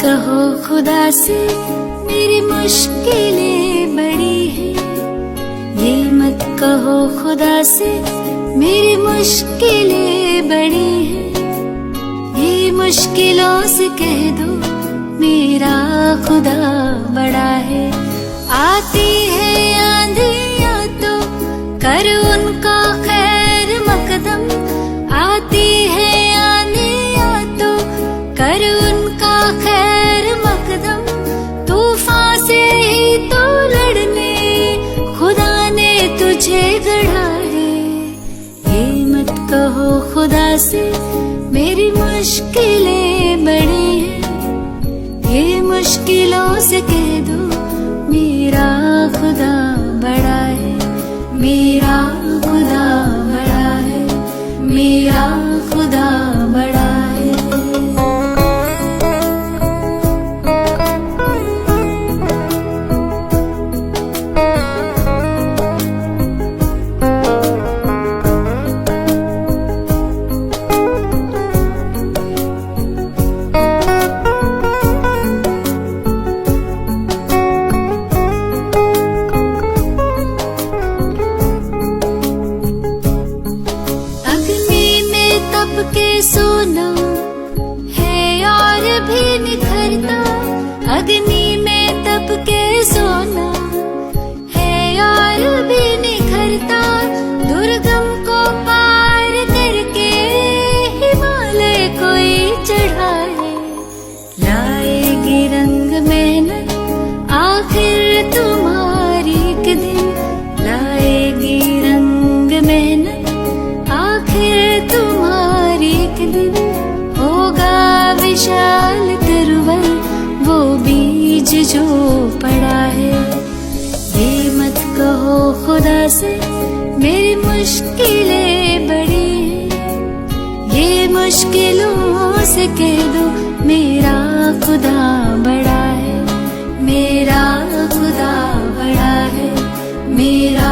कहो खुदा से मेरी मुश्किलें बड़ी हैं, ये मत कहो खुदा से मेरी मुश्किलें बड़ी हैं। ये मुश्किलों से कह दो मेरा खुदा बड़ा है। आती है आंधियाँ तो कर उनका खैर मकदम, आती है आंधियाँ तो कर उनका खैर मकदम। तूफान से ही तो लड़ने खुदा ने तुझे गढ़ा है। ये मत कहो खुदा से मेरी मुश्किलें बड़ी हैं, ये मुश्किलों से कह दो मेरा खुदा बड़ा है, मेरा खुदा बड़ा है, मेरा खुदा बड़ा है। के सोना है और भी निखरता, अग्नि में तप के सोना है और भी निखरता। दुर्गम को पार करके हिमालय कोई चढ़ा है। लाएगी रंग मेहनत आखिर तुम्हारी एक दिन, लाएगी रंग मेहनत आखिर तुम्हारी एक दिन। होगा विशाल तरुवर वो बीज जो पड़ा है। ये मत कहो खुदा से मेरी मुश्किलें बड़ी हैं, ये मुश्किलों से कह दो मेरा खुदा बड़ा है, मेरा खुदा बड़ा है, मेरा